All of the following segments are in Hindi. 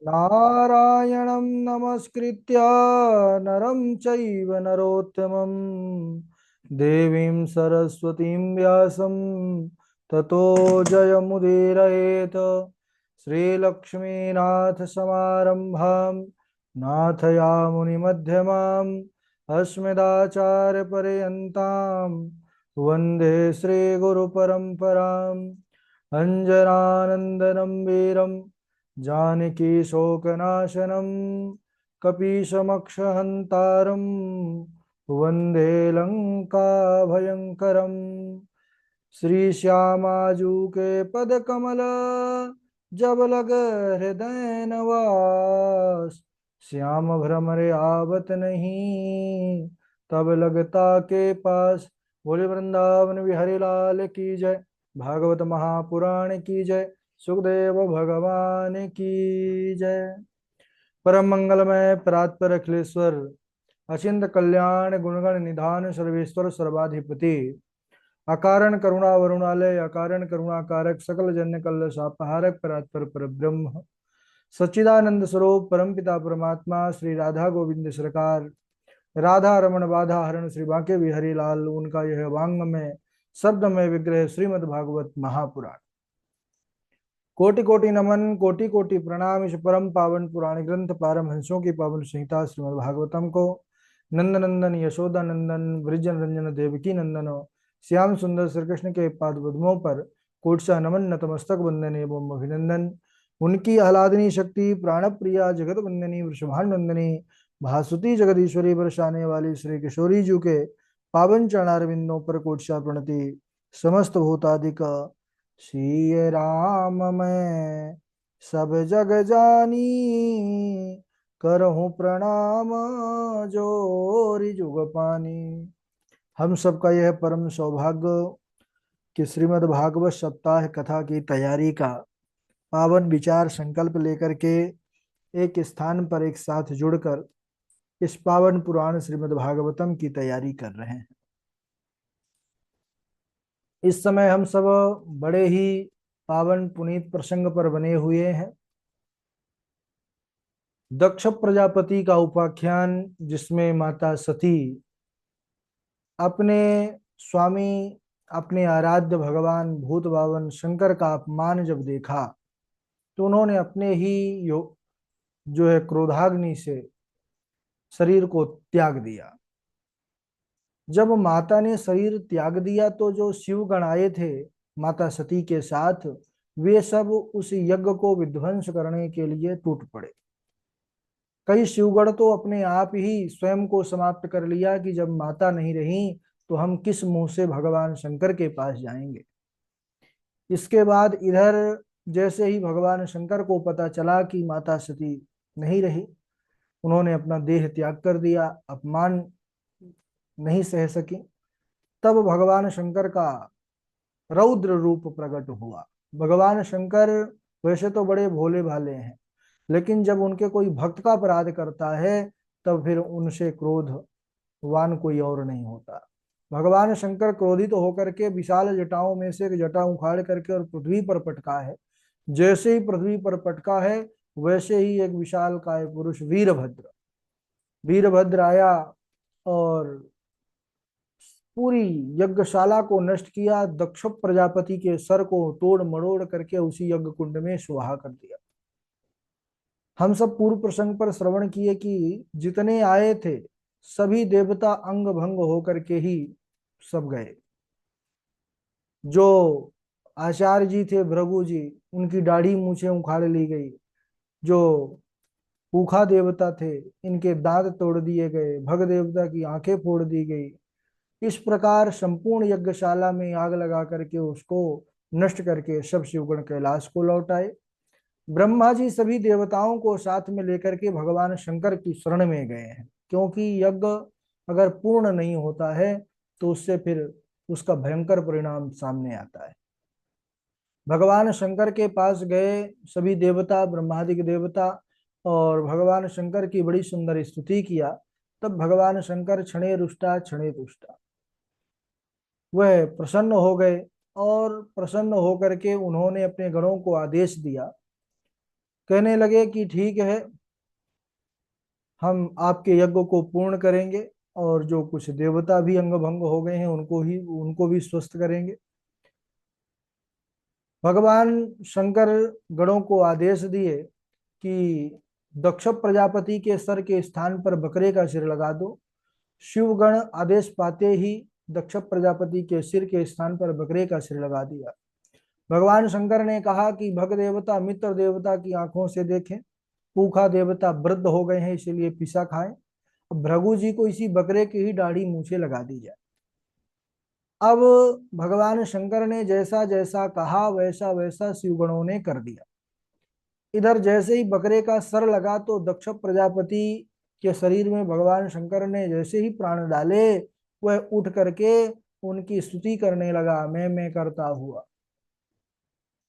नारायणं नमस्कृत्य नरं चैव नरोत्तमं देवीं सरस्वतीं व्यासं ततो जयमुदीरयेत्। श्रीलक्ष्मीनाथसमारम्भां नाथयामुनिमध्यमाम् अस्मदाचार्यपर्यन्तां वन्दे श्रीगुरुपरम्पराम्। अञ्जनानन्दनं वीरं जानकी शोकनाशनं कपीशमक्षहन्तारं वन्दे लङ्काभयङ्करम्। श्रीश्यामाजू के पद कमल जब लग हृदय नवास, श्याम भ्रमरे आवत नहीं तब लगता के पास। बोले वृंदावन बिहारी लाल की जय। भागवत महापुराण की जय। सुखदेव भगवान की जय। परम मंगलमय परात्पर अखिलेश्वर अचिंत कल्याण गुणगण निधान सर्वेश्वर सर्वाधिपति अकारण करुणा वरुणालय अकारण करुणा कारक सकल जन्य कल्ल सापहारक परात्पर पर ब्रह्म सच्चिदानंद स्वरूप परमपिता परमात्मा श्री राधा गोविंद सरकार राधा रमण बाधा हरण श्री बांके बिहारी लाल उनका यह वांग में शब्द में विग्रह श्रीमद् भागवत महापुराण। कोटि कोटि नमन कोटि कोटि प्रणाम। इस परम पावन पुराण ग्रंथ पारमहंसों की पावन संहिता श्रीमद् भागवतम को नंद नंदन यशोदा नंदन वृजन रंजन देवकी नंदन श्याम सुंदर श्री कृष्ण के पाद पद्मों पर कोटसा नमन नतमस्तक वंदन एवं अभिनंदन। उनकी आह्लादनी शक्ति प्राण प्रिया जगत वंदनी वृषभानुनंदनी भासुती जगदीश्वरी बरसाने वाली श्री किशोरी जी के पावन चरणारविंदों पर कोटसा प्रणति। समस्त भूतादिक श्री राम मैं सब जग जानी करहूँ प्रणाम जोरी जुग पानी। हम सबका यह परम सौभाग्य कि श्रीमद् भागवत सप्ताह कथा की तैयारी का पावन विचार संकल्प लेकर के एक स्थान पर एक साथ जुड़कर इस पावन पुराण श्रीमद् भागवतम की तैयारी कर रहे हैं। इस समय हम सब बड़े ही पावन पुनीत प्रसंग पर बने हुए हैं। दक्ष प्रजापति का उपाख्यान जिसमें माता सती अपने स्वामी अपने आराध्य भगवान भूत भावन शंकर का अपमान जब देखा तो उन्होंने अपने ही जो है क्रोधाग्नि से शरीर को त्याग दिया। जब माता ने शरीर त्याग दिया तो जो शिवगण आए थे माता सती के साथ वे सब उस यज्ञ को विध्वंस करने के लिए टूट पड़े। कई शिवगण तो अपने आप ही स्वयं को समाप्त कर लिया कि जब माता नहीं रही तो हम किस मुंह से भगवान शंकर के पास जाएंगे। इसके बाद इधर जैसे ही भगवान शंकर को पता चला कि माता सती नहीं रही उन्होंने अपना देह त्याग कर दिया, अपमान नहीं सह सकी। तब भगवान शंकर का रौद्र रूप प्रकट हुआ। भगवान शंकर वैसे तो बड़े भोले भाले हैं लेकिन जब उनके कोई भक्त का अपराध करता है तब फिर उनसे क्रोधवान कोई और नहीं होता। भगवान शंकर क्रोधित होकर के विशाल जटाओं में से एक जटा उखाड़ करके और पृथ्वी पर पटका है। जैसे ही पृथ्वी पर पटका है वैसे ही एक विशाल काय पुरुष वीरभद्र वीरभद्र आया और पूरी यज्ञशाला को नष्ट किया। दक्ष प्रजापति के सर को तोड़ मरोड़ करके उसी यज्ञ कुंड में सुहा कर दिया। हम सब पूर्व प्रसंग पर श्रवण किए कि जितने आए थे सभी देवता अंग भंग होकर के ही सब गए। जो आचार्य जी थे भृगु जी उनकी दाढ़ी मूछें उखाड़ ली गई। जो पूखा देवता थे इनके दांत तोड़ दिए गए। भग देवता की आंखें फोड़ दी गई। इस प्रकार संपूर्ण यज्ञशाला में आग लगा करके उसको नष्ट करके सब शिवगण कैलाश को लौट आए। ब्रह्मा जी सभी देवताओं को साथ में लेकर के भगवान शंकर की शरण में गए हैं क्योंकि यज्ञ अगर पूर्ण नहीं होता है तो उससे फिर उसका भयंकर परिणाम सामने आता है। भगवान शंकर के पास गए सभी देवता ब्रह्मादि के देवता और भगवान शंकर की बड़ी सुंदर स्तुति किया। तब भगवान शंकर क्षणे रुष्टा क्षणे तुष्टा वह प्रसन्न हो गए और प्रसन्न होकर के उन्होंने अपने गणों को आदेश दिया कहने लगे कि ठीक है, हम आपके यज्ञ को पूर्ण करेंगे और जो कुछ देवता भी अंग भंग हो गए हैं उनको भी स्वस्थ करेंगे। भगवान शंकर गणों को आदेश दिए कि दक्ष प्रजापति के सर के स्थान पर बकरे का सिर लगा दो। शिवगण आदेश पाते ही दक्ष प्रजापति के सिर के स्थान पर बकरे का सिर लगा दिया। भगवान शंकर ने कहा कि भग देवता मित्र देवता की आंखों से देखें, पूखा देवता वृद्ध हो गए हैं इसीलिए पिसा खाएं। अब भृगु जी को इसी बकरे की ही दाढ़ी मूछे लगा दी जाए। अब भगवान शंकर ने जैसा जैसा कहा वैसा वैसा शिवगणों ने कर दिया। इधर जैसे ही बकरे का सर लगा तो दक्ष प्रजापति के शरीर में भगवान शंकर ने जैसे ही प्राण डाले, वह उठ करके उनकी स्तुति करने लगा, मैं करता हुआ।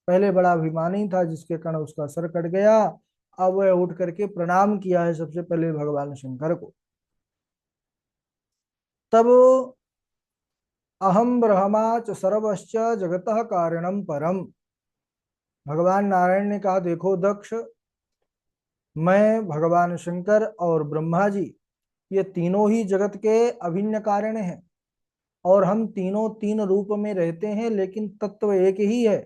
पहले बड़ा अभिमानी था जिसके कारण उसका सर कट गया, अब वह उठ करके प्रणाम किया है सबसे पहले भगवान शंकर को। तब अहम ब्रह्मा च सर्वश्च जगतः कारणम परम, भगवान नारायण ने कहा देखो दक्ष, मैं भगवान शंकर और ब्रह्मा जी ये तीनों ही जगत के अभिन्न कारण हैं और हम तीनों तीन रूप में रहते हैं लेकिन तत्व एक ही है।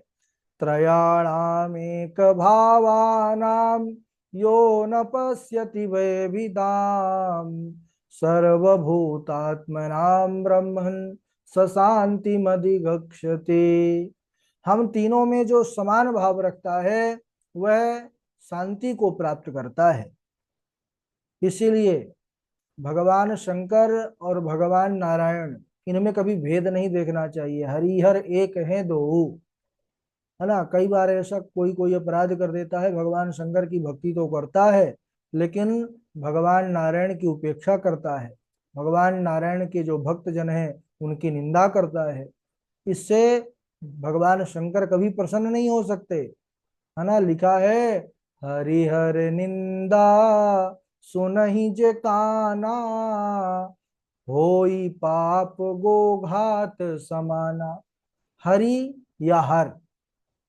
त्रयाणामेक भावानां यो न पश्यति वैभिदाम सर्वभूतात्मनां ब्रह्मन् स शान्तिमधिगच्छति। हम तीनों में जो समान भाव रखता है वह शांति को प्राप्त करता है। इसीलिए भगवान शंकर और भगवान नारायण इनमें कभी भेद नहीं देखना चाहिए। हरिहर एक है दो, है ना। कई बार ऐसा कोई कोई अपराध कर देता है, भगवान शंकर की भक्ति तो करता है लेकिन भगवान नारायण की उपेक्षा करता है, भगवान नारायण के जो भक्त जन हैं उनकी निंदा करता है। इससे भगवान शंकर कभी प्रसन्न नहीं हो सकते, है ना। लिखा है हरिहर निंदा सुनहि जे काना होई पाप गो घात समाना। हरि या हर,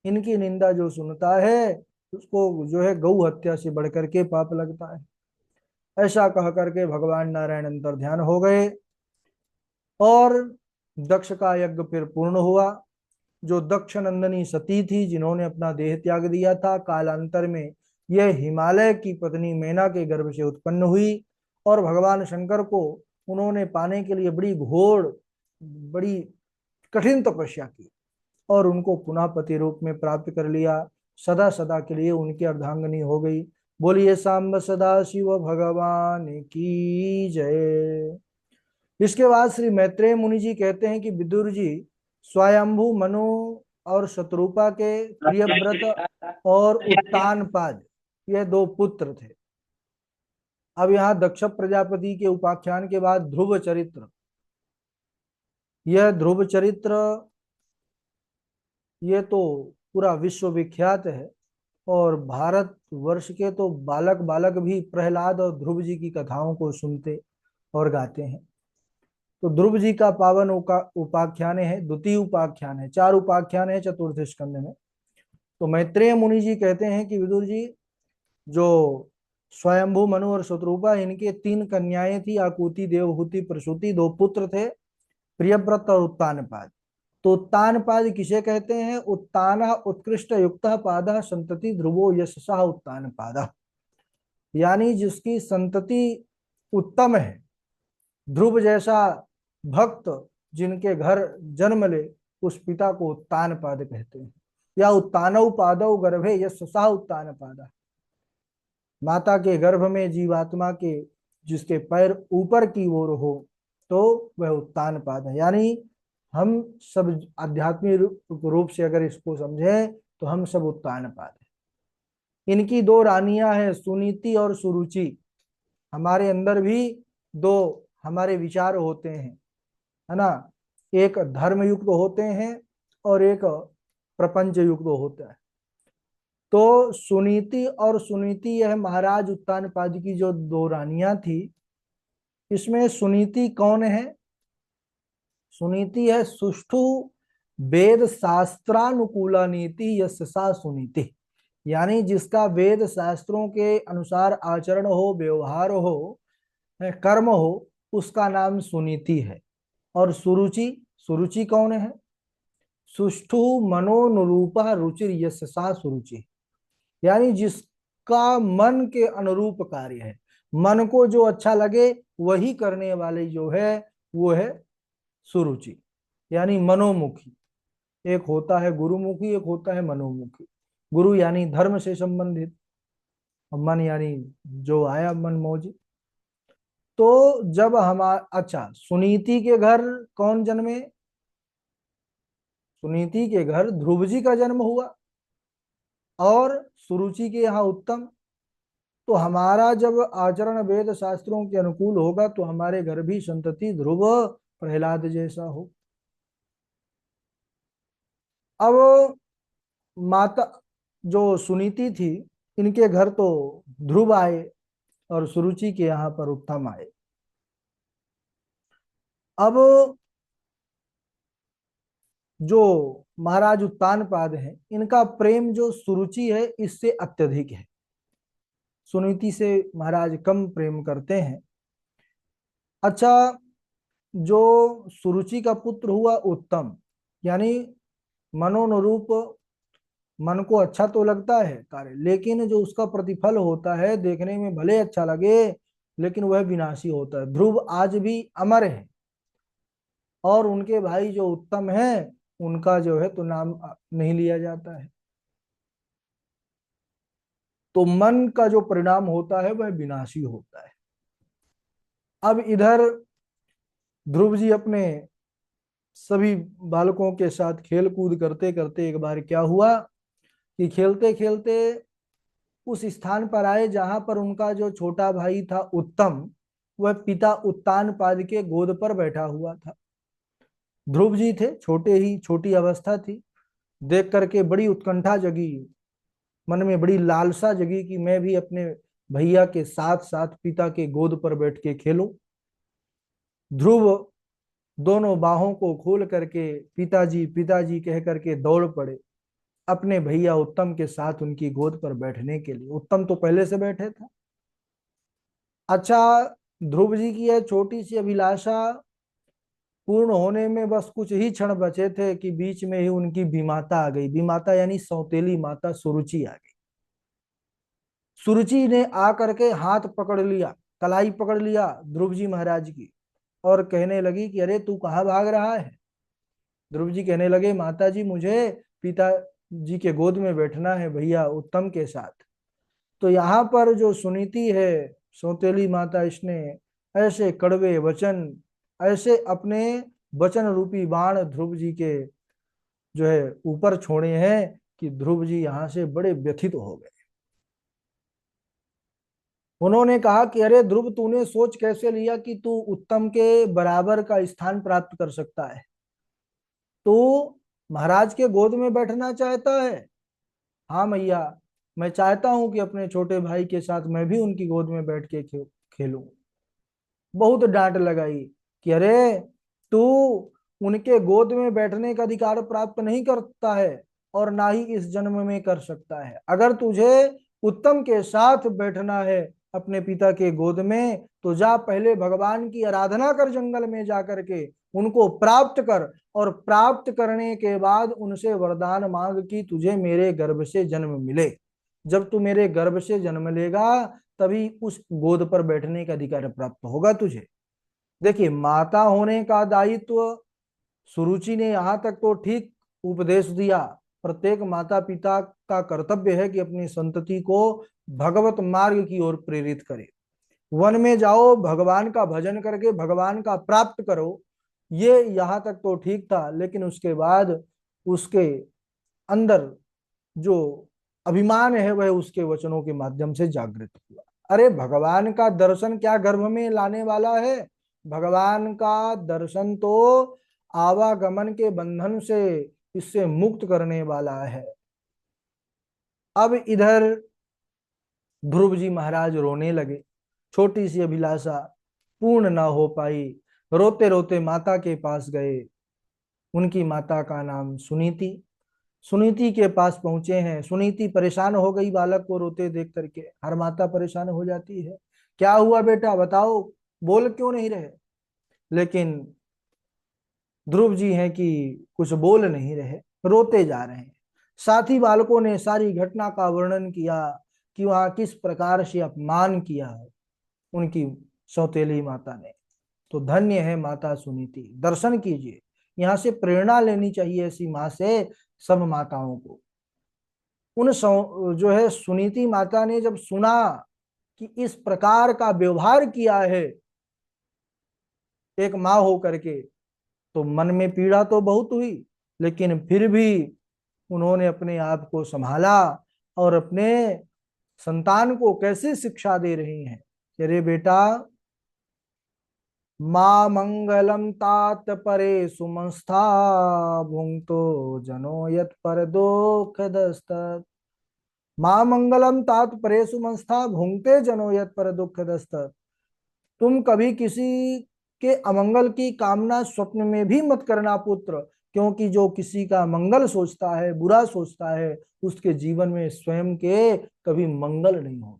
इनकी निंदा जो सुनता है उसको जो है गौ हत्या से बढ़कर के पाप लगता है। ऐसा कह करके भगवान नारायण अंतर ध्यान हो गए और दक्ष का यज्ञ फिर पूर्ण हुआ। जो दक्ष नंदनी सती थी जिन्होंने अपना देह त्याग दिया था, कालांतर में यह हिमालय की पत्नी मैना के गर्भ से उत्पन्न हुई और भगवान शंकर को उन्होंने पाने के लिए बड़ी कठिन तपस्या की और उनको पुनः पति रूप में प्राप्त कर लिया। सदा सदा के लिए उनकी अर्धांगनी हो गई। बोलिए सांब सदा शिव भगवान की जय। इसके बाद श्री मैत्रेय मुनि जी कहते हैं कि विदुर जी स्वयंभू मनु और शत्रुपा के प्रियव्रत और उत्तानपाद ये दो पुत्र थे। अब यहाँ दक्ष प्रजापति के उपाख्यान के बाद ध्रुव चरित्र, यह ध्रुव चरित्र ये तो पूरा विश्व विख्यात है और भारत वर्ष के तो बालक बालक भी प्रहलाद और ध्रुव जी की कथाओं को सुनते और गाते हैं। तो ध्रुव जी का पावन उपाख्यान है, द्वितीय उपाख्यान है, 4 उपाख्यान है चतुर्थ स्कंद में। तो मैत्रेय मुनि जी कहते हैं कि विदुर जी जो स्वयंभू मनु और शत्रुपा इनके 3 कन्याएं थी, आकुति देवहूति प्रसूति, 2 पुत्र थे प्रियव्रत और उत्तानपाद। तो उत्तानपाद किसे कहते हैं? उत्तान उत्कृष्ट युक्त पाद संतति ध्रुवो यशसा उत्तानपाद, यानी जिसकी संतति उत्तम है, ध्रुव जैसा भक्त जिनके घर जन्म ले उस पिता को उत्तानपाद कहते हैं। या उत्तानव पादव गर्भे यशसा उत्तानपाद, माता के गर्भ में जीवात्मा के जिसके पैर ऊपर की ओर हो तो वह उत्तानपाद है। यानी हम सब आध्यात्मिक रूप से अगर इसको समझें तो हम सब उत्तानपाद हैं। इनकी 2 रानियां हैं, सुनीति और सुरुचि। हमारे अंदर भी 2 हमारे विचार होते हैं, है ना। एक धर्म युक्त होते हैं और एक प्रपंच युक्त होता है। तो सुनीति और सुनीति यह महाराज उत्तानपाद की जो 2 रानियां थी, इसमें सुनीति कौन है? सुनीति है सुष्ठु वेद शास्त्रानुकूला नीति यशसा सुनीति। यानी जिसका वेद शास्त्रों के अनुसार आचरण हो, व्यवहार हो, कर्म हो, उसका नाम सुनीति है। और सुरुचि, सुरुचि कौन है? सुष्ठु मनोनुरूपा रुचिर यस्सा सुरुचि, यानी जिसका मन के अनुरूप कार्य है, मन को जो अच्छा लगे वही करने वाले जो है वो है सुरुचि, यानी मनोमुखी। एक होता है गुरुमुखी, एक होता है मनोमुखी। गुरु यानी धर्म से संबंधित, और मन यानी जो आया मन मौजी। तो जब हमारा, अच्छा, सुनीति के घर कौन जन्मे? सुनीति के घर ध्रुव जी का जन्म हुआ, और सुरुचि के यहाँ उत्तम। तो हमारा जब आचरण वेद शास्त्रों के अनुकूल होगा तो हमारे घर भी संतति ध्रुव प्रहलाद जैसा हो। अब माता जो सुनीति थी, इनके घर तो ध्रुव आए और सुरुचि के यहाँ पर उत्तम आए। अब जो महाराज उत्तानपाद हैं, इनका प्रेम जो सुरुचि है इससे अत्यधिक है, सुनीति से महाराज कम प्रेम करते हैं। अच्छा, जो सुरुचि का पुत्र हुआ उत्तम, यानी मनोनुरूप, मन को अच्छा तो लगता है कार्य, लेकिन जो उसका प्रतिफल होता है देखने में भले अच्छा लगे लेकिन वह विनाशी होता है। ध्रुव आज भी अमर है, और उनके भाई जो उत्तम है उनका जो है तो नाम नहीं लिया जाता है। तो मन का जो परिणाम होता है वह विनाशी होता है। अब इधर ध्रुव जी अपने सभी बालकों के साथ खेल कूद करते करते एक बार क्या हुआ कि खेलते खेलते उस स्थान पर आए जहां पर उनका जो छोटा भाई था उत्तम, वह पिता उत्तानपाद के गोद पर बैठा हुआ था। ध्रुव जी थे, छोटे ही छोटी अवस्था थी। देख करके बड़ी उत्कंठा जगी, मन में बड़ी लालसा जगी कि मैं भी अपने भैया के साथ साथ पिता के गोद पर बैठ के खेलूं। ध्रुव दोनों बाहों को खोल करके पिताजी पिताजी कह करके दौड़ पड़े अपने भैया उत्तम के साथ उनकी गोद पर बैठने के लिए। उत्तम तो पहले से बैठे था। अच्छा, ध्रुव जी की यह छोटी सी अभिलाषा पूर्ण होने में बस कुछ ही क्षण बचे थे कि बीच में ही उनकी बीमाता आ गई। बीमाता यानी सौतेली माता सुरुचि आ गई। सुरुचि ने आकर के हाथ पकड़ लिया, कलाई पकड़ लिया ध्रुव जी महाराज की, और कहने लगी कि अरे तू कहाँ भाग रहा है? ध्रुव जी कहने लगे, माता जी मुझे पिता जी के गोद में बैठना है भैया उत्तम के साथ। तो यहाँ पर जो सुनीति है सौतेली माता, इसने ऐसे कड़वे वचन, ऐसे अपने वचन रूपी बाण ध्रुव जी के जो है ऊपर छोड़े हैं कि ध्रुव जी यहाँ से बड़े व्यथित हो गए। उन्होंने कहा कि अरे ध्रुव, तूने सोच कैसे लिया कि तू उत्तम के बराबर का स्थान प्राप्त कर सकता है? तू महाराज के गोद में बैठना चाहता है? हाँ मैया, मैं चाहता हूं कि अपने छोटे भाई के साथ मैं भी उनकी गोद में बैठ के खेलूं। बहुत डांट लगाई कि अरे तू उनके गोद में बैठने का अधिकार प्राप्त नहीं करता है और ना ही इस जन्म में कर सकता है। अगर तुझे उत्तम के साथ बैठना है अपने पिता के गोद में तो जा पहले भगवान की आराधना कर, जंगल में जा करके उनको प्राप्त कर, और प्राप्त करने के बाद उनसे वरदान मांग कि तुझे मेरे गर्भ से जन्म मिले। जब तू मेरे गर्भ से जन्म लेगा तभी उस गोद पर बैठने का अधिकार प्राप्त होगा तुझे। देखिए, माता होने का दायित्व सुरुचि ने यहाँ तक तो ठीक उपदेश दिया। प्रत्येक माता पिता का कर्तव्य है कि अपनी संतति को भगवत मार्ग की ओर प्रेरित करे। वन में जाओ, भगवान का भजन करके भगवान का प्राप्त करो, ये यहाँ तक तो ठीक था। लेकिन उसके बाद उसके अंदर जो अभिमान है वह उसके वचनों के माध्यम से जागृत हुआ। अरे भगवान का दर्शन क्या गर्भ में लाने वाला है? भगवान का दर्शन तो आवागमन के बंधन से इससे मुक्त करने वाला है। अब इधर ध्रुव जी महाराज रोने लगे, छोटी सी अभिलाषा पूर्ण ना हो पाई। रोते रोते माता के पास गए। उनकी माता का नाम सुनीति। सुनीति के पास पहुंचे हैं। सुनीति परेशान हो गई बालक को रोते देख करके। हर माता परेशान हो जाती है, क्या हुआ बेटा बताओ, बोल क्यों नहीं रहे। लेकिन ध्रुव जी हैं कि कुछ बोल नहीं रहे, रोते जा रहे हैं। साथी बालकों ने सारी घटना का वर्णन किया कि वहां किस प्रकार से अपमान किया है उनकी सौतेली माता ने। तो धन्य है माता सुनीति, दर्शन कीजिए, यहाँ से प्रेरणा लेनी चाहिए ऐसी माँ से, सब माताओं को। जो है सुनीति माता ने जब सुना कि इस प्रकार का व्यवहार किया है एक माँ हो करके, तो मन में पीड़ा तो बहुत हुई, लेकिन फिर भी उन्होंने अपने आप को संभाला और अपने संतान को कैसे शिक्षा दे रही हैं। अरे बेटा, माँ मंगलम तात परे सुमंस्था भुंक्तो जनो यत पर दुख दस्त। माँ मंगलम तात परे सुमंस्था भुंक्ते जनो यत पर दुख दस्त। तुम कभी किसी के अमंगल की कामना स्वप्न में भी मत करना पुत्र, क्योंकि जो किसी का मंगल सोचता है, बुरा सोचता है, उसके जीवन में स्वयं के कभी मंगल नहीं होता।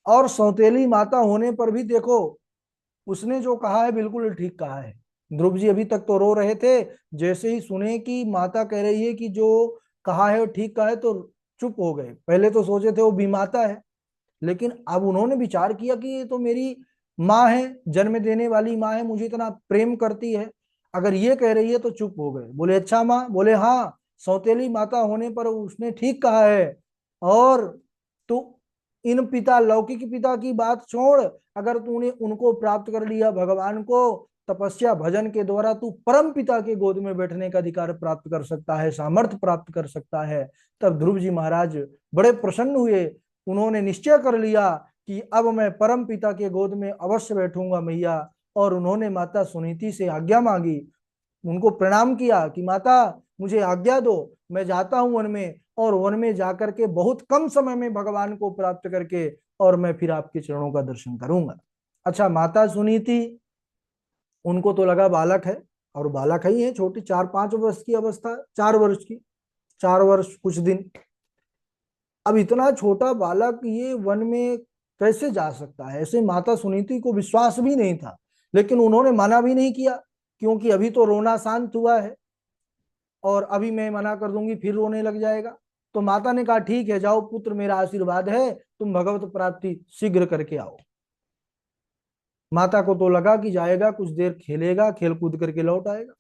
और सौतेली माता होने पर भी देखो, उसने जो कहा है बिल्कुल ठीक कहा है। ध्रुव जी अभी तक तो रो रहे थे, जैसे ही सुने कि माता कह रही है कि जो कहा है वो ठीक कहा है, तो चुप हो गए। पहले तो सोचे थे वो बीमाता है, लेकिन अब उन्होंने विचार किया कि ये तो मेरी माँ है, जन्म देने वाली माँ है, मुझे इतना प्रेम करती है, अगर ये कह रही है तो चुप हो गए। बोले अच्छा माँ, बोले हाँ, सौतेली माता होने पर उसने ठीक कहा है। और तू इन पिता, लौकिक पिता की बात छोड़, अगर तूने उनको प्राप्त कर लिया, भगवान को तपस्या भजन के द्वारा, तू परम पिता के गोद में बैठने का अधिकार प्राप्त कर सकता है, सामर्थ्य प्राप्त कर सकता है। तब ध्रुव जी महाराज बड़े प्रसन्न हुए। उन्होंने निश्चय कर लिया कि अब मैं परम पिता के गोद में अवश्य बैठूंगा मैया। और उन्होंने माता सुनीति से आज्ञा मांगी, उनको प्रणाम किया कि माता मुझे आज्ञा दो, मैं जाता हूं वन में, और वन में जाकर के बहुत कम समय में भगवान को प्राप्त करके और मैं फिर आपके चरणों का दर्शन करूंगा। अच्छा, माता सुनीति, उनको तो लगा बालक है, और बालक ही है, छोटी 4-5 वर्ष की अवस्था, 4 वर्ष की, 4 वर्ष कुछ दिन। अब इतना छोटा बालक ये वन में कैसे जा सकता है, ऐसे माता सुनीति को विश्वास भी नहीं था। लेकिन उन्होंने मना भी नहीं किया, क्योंकि अभी तो रोना शांत हुआ है, और अभी मैं मना कर दूंगी फिर रोने लग जाएगा। तो माता ने कहा ठीक है, जाओ पुत्र, मेरा आशीर्वाद है, तुम भगवत प्राप्ति शीघ्र करके आओ। माता को तो लगा कि जाएगा, कुछ देर खेलेगा, खेल कूद करके लौट आएगा।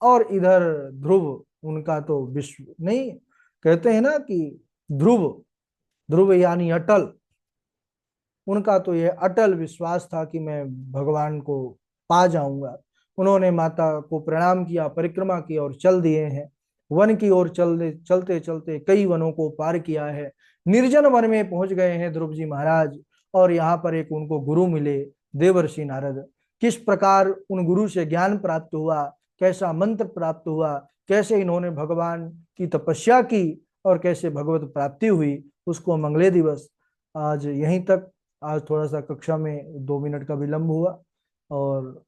और इधर ध्रुव, उनका तो विश्व नहीं, कहते हैं ना कि ध्रुव, ध्रुव यानी अटल, उनका तो ये अटल विश्वास था कि मैं भगवान को पा जाऊंगा। उन्होंने माता को प्रणाम किया, परिक्रमा की और चल दिए हैं। वन की ओर चलते चलते कई वनों को पार किया है, निर्जन वन में पहुंच गए हैं ध्रुव जी महाराज। और यहाँ पर एक उनको गुरु मिले, देवर्षि नारद। किस प्रकार उन गुरु से ज्ञान प्राप्त हुआ, कैसा मंत्र प्राप्त हुआ, कैसे इन्होंने भगवान की तपस्या की, और कैसे भगवत प्राप्ति हुई, उसको मंगले दिवस आज यहीं तक। आज थोड़ा सा कक्षा में 2 मिनट का विलंब हुआ, और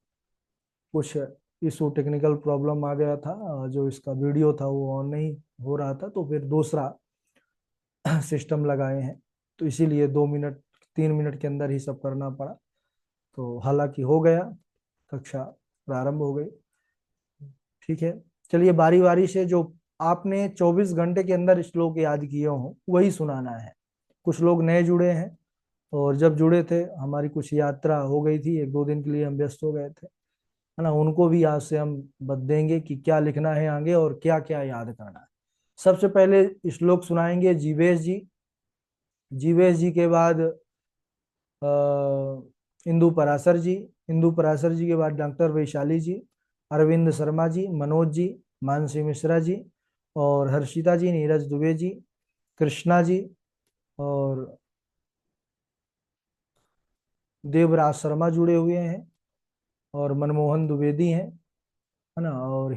कुछ इशू, टेक्निकल प्रॉब्लम आ गया था, जो इसका वीडियो था वो ऑन नहीं हो रहा था, तो फिर दूसरा सिस्टम लगाए हैं, तो इसीलिए 2 मिनट 3 मिनट के अंदर ही सब करना पड़ा। तो हालांकि हो गया, कक्षा प्रारंभ हो गई। ठीक है, चलिए बारी बारी से जो आपने 24 घंटे के अंदर श्लोक याद किए हों वही सुनाना है। कुछ लोग नए जुड़े हैं, और जब जुड़े थे हमारी कुछ यात्रा हो गई थी, 1-2 दिन के लिए हम व्यस्त हो गए थे, है ना। उनको भी आज से हम देंगे कि क्या लिखना है आगे और क्या क्या याद करना है। सबसे पहले श्लोक सुनाएंगे जीवेश जी। जीवेश जी के बाद इंदु पराशर जी। इंदु पराशर जी के बाद डॉक्टर वैशाली जी, अरविंद शर्मा जी, मनोज जी, मानसी मिश्रा जी, और हर्षिता जी, नीरज दुबे जी, कृष्णा जी, और देवराज शर्मा जुड़े हुए हैं, और मनमोहन द्विवेदी हैं, है ना, और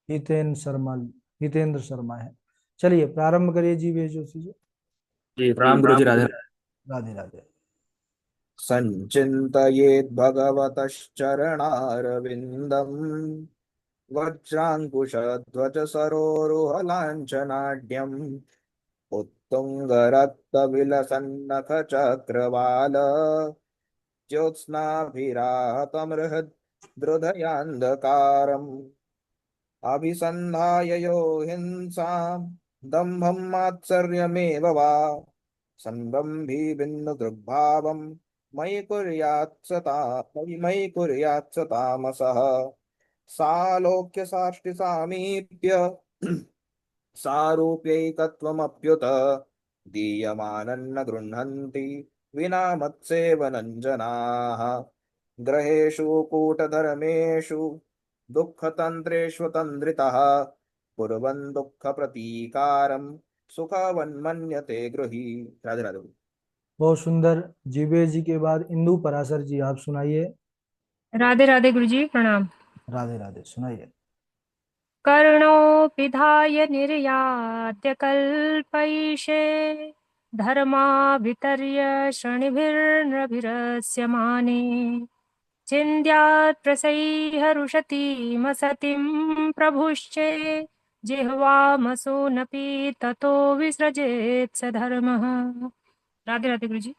हितेंद्र शर्मा है। चलिए प्रारंभ करिए जी भेजो चीजें। जी जी प्रणाम गुरु जी, प्रणाम राधे। गुरु जी। राधे राधे। संचिन्तयेद् भगवतश्चरणारविन्दम् वज्राङ्कुशध्वज सरोरुहलाञ्छनाढ्यम् उत्तुङ्गरक्तविलसन्नखचक्रवाल ज्योत्स्नाभिरातमृहद्रुधयान्धकारम् अभिसन्धाय यो हिंसाम् दम्भं मात्सर्यमेव वा संरम्भी बिन्दुदृग्भावम् मयि कुर्यात् स तामसः सालोक्य साष्टि सामीप्य सारूप्यैकत्वमप्युत दीयमानन्न गृह्णन्ति विना मत्सेवनं जनाः ग्रहेषु कूटधर्मेषु दुःखतन्त्रेष्वतन्द्रितः कुर्वन् दुःखप्रतीकारम् सुखवन्मन्यते गृही। राधे राधे। बहुत सुंदर। जीवे जी के बाद इंदु पराशर जी, आप सुनाइए। राधे राधे गुरुजी प्रणाम। राधे राधे, सुनाइए। कर्णोऽपि धाय निर्यात्य कल्पैषे धर्माभितर्य शृणिभिर्नभिरस्यमाने छिन्द्यात् प्रसह्य रुशतीमसतिं प्रभुश्चे जिह्वामसूनपि ततो विसृजेत् स धर्मः। राधे राधे गुरुजी।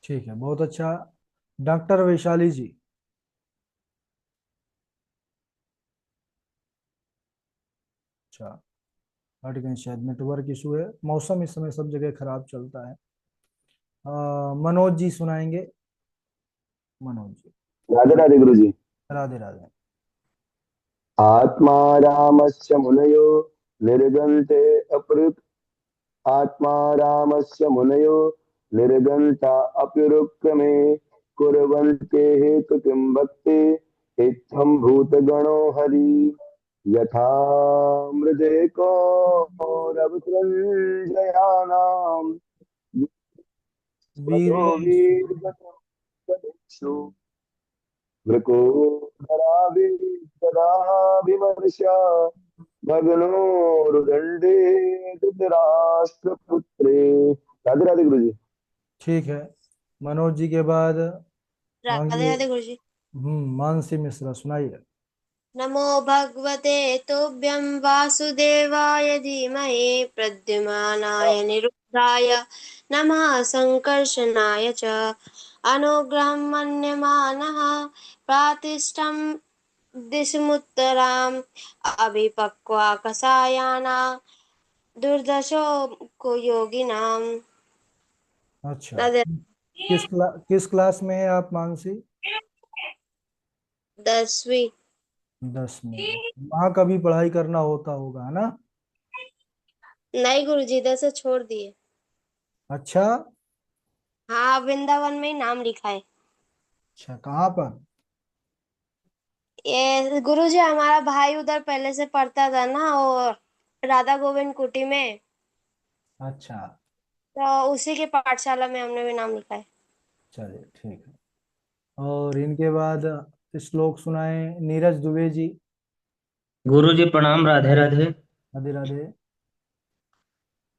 ठीक है, बहुत अच्छा। डॉक्टर वैशाली जी। अच्छा, हट गए, शायद नेटवर्क इशू है, मौसम इस समय सब जगह खराब चलता है। मनोज जी सुनाएंगे। मनोज जी। राधे राधे गुरु जी। राधे राधे। आत्मा रामस्य मुनयो निर्गन्ते अपृक् आत्मा रामस्य मुनयो निर्गन्ता अप्युरुक्रमे कुर्वन्ते हेतुकिं भक्ति इत्थं भूतगणो हरि यथा मृदे कौरवसञ्जयानां वधो वीरेषु। वीर्येषु वृकोदराभिमर्शा भगनो रुदंडे धृतराष्ट्रपुत्रे। राधे राधे गुरु जी। ठीक है, मनोज जी के बाद राधे मांगिए। राधे गुरुजी। मानसी मिश्रा, सुनाइए। नमो भगवते तुभ्यं वासुदेवाय धीमहि प्रद्युम्नाय निरुद्धाय नमः संकर्षणाय च अनुग्रहं मन्यमानः प्रातिष्ठं दिशमुत्तराम् अभिपक्वा कषायाना दुर्दशो को योगिनाम्। अच्छा, राधे। किस क्लास में है आप मानसी? 10वीं। 10वीं में। वहाँ कभी पढ़ाई करना होता होगा, है ना? नहीं गुरुजी, 10 छोड़ दिए। अच्छा। हाँ, वृंदावन में ही नाम लिखा है। अच्छा, कहाँ पर? ये गुरुजी, हमारा भाई उधर पहले से पढ़ता था ना, और राधा गोविंद कुटी में, अच्छा, तो उसी के पाठशाला में हमने भी नाम लिखा है। चलिए ठीक है। और इनके बाद श्लोक सुनाए नीरज दुबे जी। गुरु जी प्रणाम। राधे राधे। राधे राधे।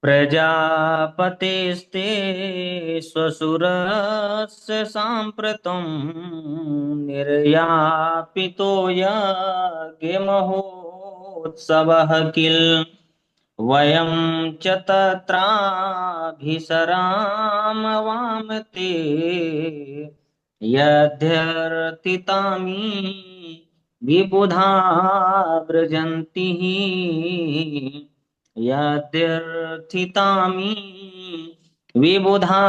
प्रजापतेस्ते स्वसुरस्य साम्प्रतं निर्यापितो यज्ञमहोत्सवः किल वयं च तत्राभिसरामवाम ते यद्यर्थितानि विबुधा व्रजन्ति यद्यर्थितानि विबुधा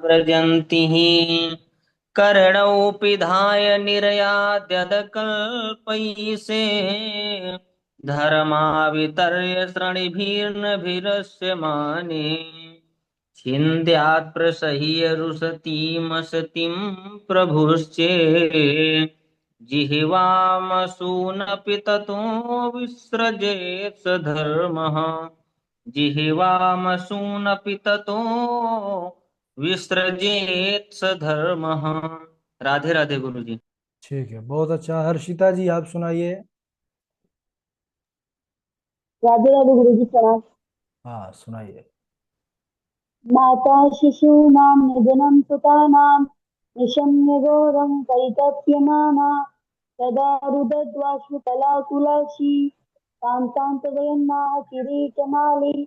व्रजन्ति कर्णौ पिधाय निर्याद्यदकल्पैसे धर्मावितर्य सृणिभिर्नभिरस्यमाने छिन्द्यात् प्रसह्य रुसतीमसतिं प्रभुश्चे जिह्वामसूनपि ततो विसृजेत् स धर्मः जिह्वामसूनपि ततो विसृजेत् स धर्मः। राधे राधे गुरु जी। ठीक है, बहुत अच्छा। हर्षिता जी, आप सुनाइए। राधे राधे गुरु जी प्रणाम। हाँ, सुनाइए। माता शिशूनां निधनं सुतानां निशम्य घोरं परितप्यमाना तदा रुदध्वाश्रुतला तुलसी कान्तान्तवयन्नाः किरीटमाली